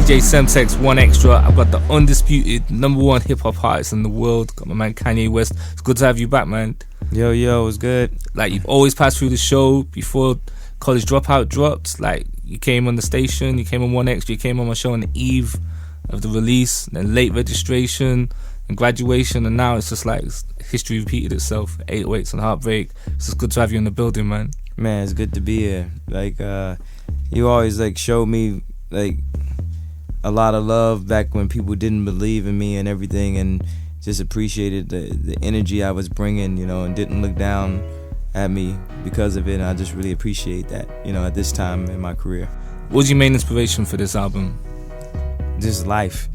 DJ Semtex, One Extra. I've got the undisputed #1 hip-hop artist in the world. Got my man Kanye West. It's good to have you back, man. Yo, it's good. Like, you've always passed through the show before College Dropout dropped. Like, you came on the station, you came on One Extra, you came on my show on the eve of the release, then late registration and graduation, and now it's just like history repeated itself. 808s and Heartbreak. It's just good to have you in the building, man. Man, it's good to be here. Like, you always like showed me like a lot of love back when people didn't believe in me and everything, and just appreciated the energy I was bringing, you know, and didn't look down at me because of it. And I just really appreciate that, you know, at this time in my career. What was your main inspiration for this album? Just life.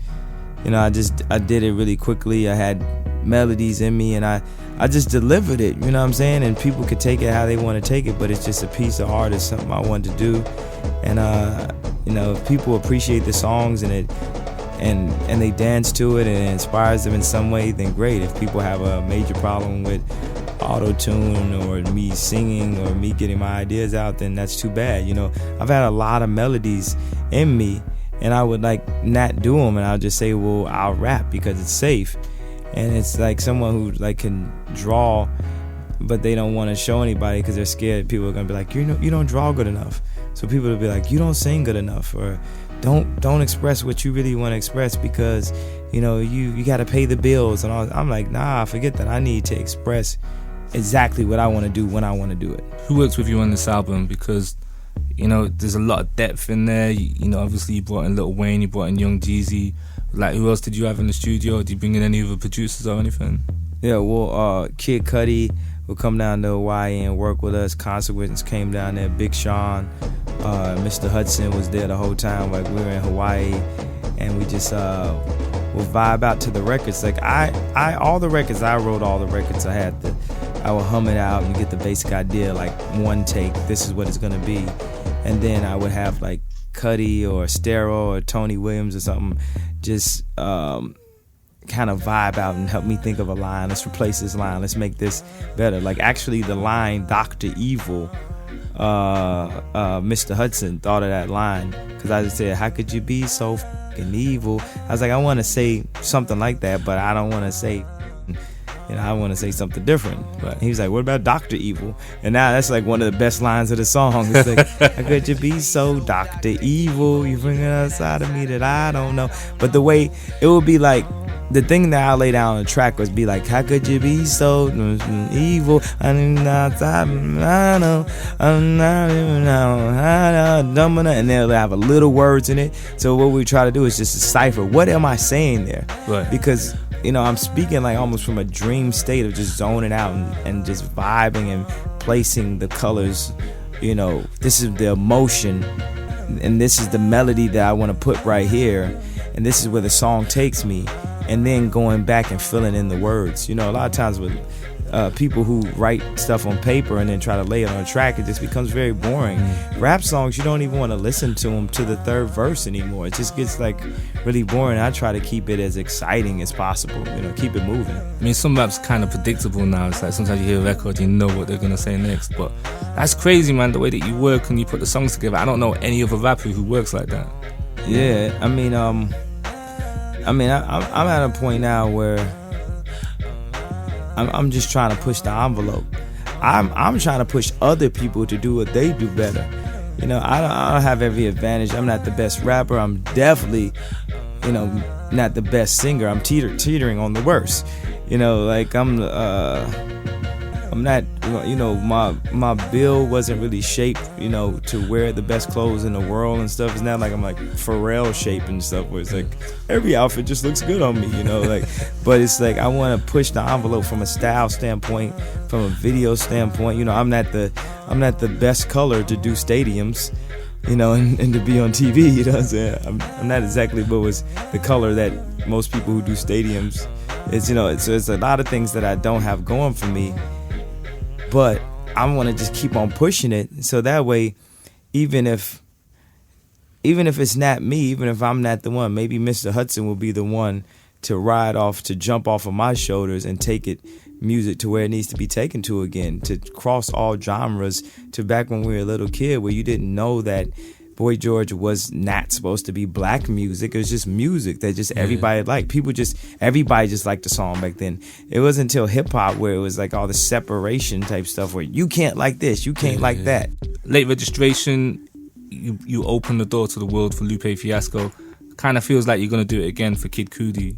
You know, I did it really quickly. I had melodies in me, and I just delivered it, you know what I'm saying? And people could take it how they want to take it, but it's just a piece of art. It's something I wanted to do. And you know, if people appreciate the songs and they dance to it and it inspires them in some way, then great. If people have a major problem with auto-tune or me singing or me getting my ideas out, then that's too bad. You know, I've had a lot of melodies in me, and I would like not do them, and I'll just say, well, I'll rap because it's safe. And it's like someone who like can draw, but they don't want to show anybody because they're scared people are gonna be like, you don't draw good enough. So people will be like, you don't sing good enough, or don't express what you really want to express because, you know, you got to pay the bills and all. I'm like, nah, forget that. I need to express exactly what I want to do when I want to do it. Who works with you on this album? Because, you know, there's a lot of depth in there. You know, obviously you brought in Lil Wayne, you brought in Young Jeezy. Like, who else did you have in the studio? Did you bring in any other producers or anything? Yeah, well, Kid CUDI will come down to Hawaii and work with us. Consequence came down there. Big Sean, Mr. Hudson was there the whole time. Like, we were in Hawaii, and we just would vibe out to the records. Like, all the records, I wrote all the records. I would hum it out and get the basic idea, like one take, this is what it's gonna be. And then I would have like CUDI or Stero or Tony Williams or something just kind of vibe out and help me think of a line. Let's replace this line, let's make this better. Like, actually the line Dr. Evil, Mr. Hudson thought of that line, because I just said, how could you be so fucking evil? I was like, I want to say something like that, but I don't want to say, you know, I want to say something different. But he was like, what about Dr. Evil? And now that's like one of the best lines of the song. It's like, how could you be so Dr. Evil? You bring it outside of me that I don't know. But the way it would be like, the thing that I lay down on the track was be like, how could you be so evil? I'm outside, I know, I'm not even know. And they'll have a little words in it. So what we try to do is just decipher, what am I saying there? Right. Because, you know, I'm speaking like almost from a dream state of just zoning out and just vibing and placing the colors. You know, this is the emotion, and this is the melody that I want to put right here, and this is where the song takes me. And then going back and filling in the words. You know, a lot of times with people who write stuff on paper and then try to lay it on a track, it just becomes very boring. Rap songs, you don't even want to listen to them to the third verse anymore. It just gets like really boring. I try to keep it as exciting as possible, you know, keep it moving. I mean, some rap's kind of predictable now. It's like sometimes you hear a record, you know what they're going to say next. But that's crazy, man, the way that you work and you put the songs together. I don't know any other rapper who works like that. Yeah, I mean, I'm at a point now where I'm just trying to push the envelope. I'm trying to push other people to do what they do better. You know, I don't have every advantage. I'm not the best rapper. I'm definitely, you know, not the best singer. I'm teetering on the worst. You know, like I'm not, you know, my build wasn't really shaped, you know, to wear the best clothes in the world and stuff. It's not like I'm like Pharrell shape and stuff where it's like every outfit just looks good on me, you know, like, but it's like I want to push the envelope from a style standpoint, from a video standpoint. You know, I'm not the best color to do stadiums, you know, and to be on TV, you know what I'm saying? I'm not exactly what was the color that most people who do stadiums. It's, you know, it's a lot of things that I don't have going for me. But I want to just keep on pushing it, so that way, even if it's not me, even if I'm not the one, maybe Mr. Hudson will be the one to jump off of my shoulders and take it music to where it needs to be taken to again, to cross all genres, to back when we were a little kid where you didn't know that Boy George was not supposed to be black music. It was just music that just everybody liked. Everybody just liked the song back then. It wasn't until hip hop where it was like all the separation type stuff where you can't like this, you can't like that. Late Registration, you open the door to the world for Lupe Fiasco. Kind of feels like you're gonna do it again for Kid CUDI.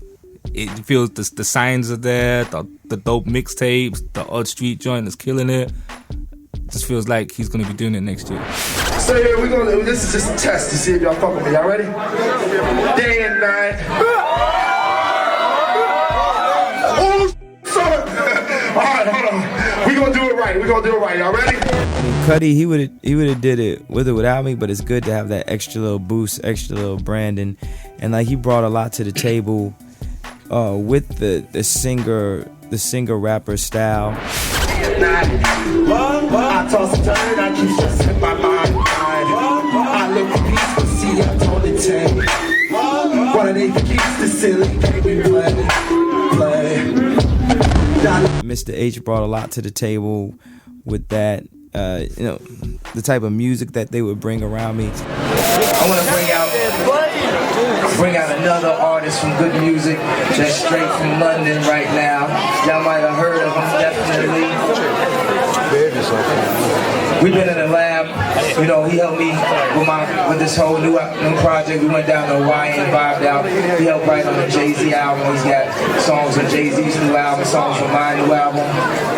It feels the signs are there, the dope mixtapes, the Odd Street joint is killing it. Just feels like he's gonna be doing it next year. So yeah, this is just a test to see if y'all fuck with me. Y'all ready? Day and night. Oh, son. All right, hold on. We gonna do it right. Y'all ready? I mean, CUDI, he would have did it with or without me, but it's good to have that extra little boost, extra little branding, and like he brought a lot to the table with the singer rapper style. I toss and turn, I keep stressing my mind. I look for peace, but see I'm on the tank. One of they keeps the silly game play. Mr. H brought a lot to the table with that. You know, the type of music that they would bring around me. I want to bring out another artist from good music that's straight from London right now. Y'all might have heard of him, definitely. We've been in the lab, you know, he helped me with this whole new project. We went down to Hawaii and vibed out. He helped write on the Jay-Z album. He's got songs on Jay-Z's new album, songs from my new album.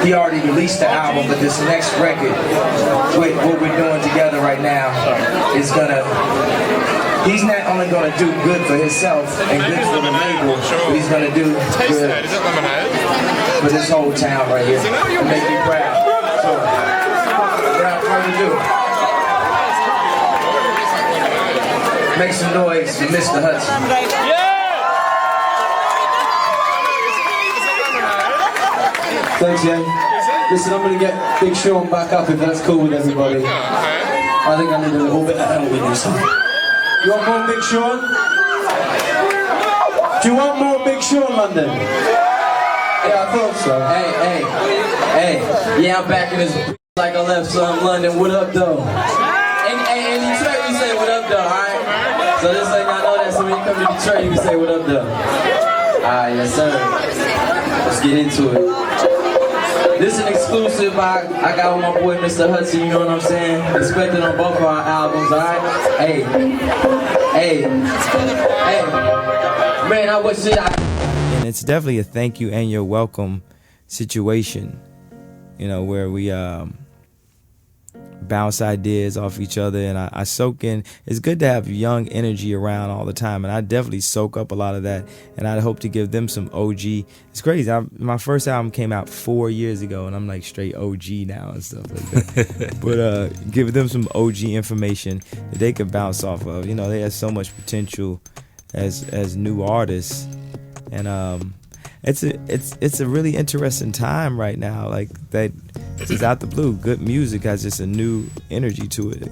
He already released the album, but this next record, with what we're doing together right now, is he's not only gonna do good for himself and good for the label, but he's gonna do good for this whole town right here and make me proud. So, without further ado, make some noise for Mr. Hudson. Thanks, Yang. Listen, I'm gonna get Big Sean back up if that's cool with everybody. I think I need a little bit of help with this one. You want more Big Sean? Do you want more Big Sean, London? Yeah, I thought so. Hey. Yeah, I'm back in this like I left some London. What up, though? And Detroit, we say what up, though, alright? So just like y'all know that, so when you come to Detroit, you can say what up, though. Alright, yes, sir. Let's get into it. This is an exclusive I got with my boy Mr. Hudson, you know what I'm saying? Expected on both of our albums, alright? Hey. Man, I wish it. And it's definitely a thank you and you're welcome situation, you know, where we bounce ideas off each other, and I soak in. It's good to have young energy around all the time, and I definitely soak up a lot of that, and I hope to give them some OG. It's crazy. My first album came out 4 years ago, and I'm like straight OG now and stuff like that. But give them some OG information that they can bounce off of. You know, they have so much potential as new artists, and it's a really interesting time right now. Like that, it's out the blue. Good music has just a new energy to it.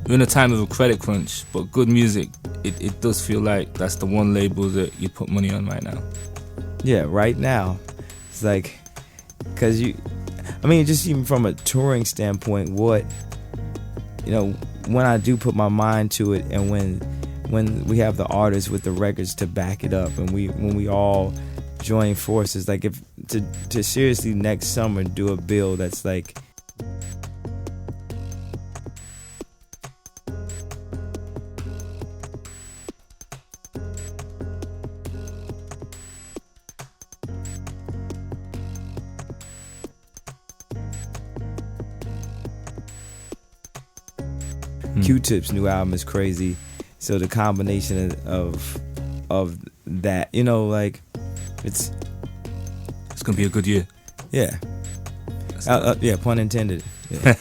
We're in a time of a credit crunch, but good music, it does feel like that's the one label that you put money on right now. Yeah, right now, it's like, cause just even from a touring standpoint, when I do put my mind to it, and when we have the artists with the records to back it up, and when we all join forces, like if to seriously next summer do a bill that's like Q-Tip's new album is crazy, so the combination of that, like it's gonna be a good year. Yeah. Yeah, pun intended. Yeah.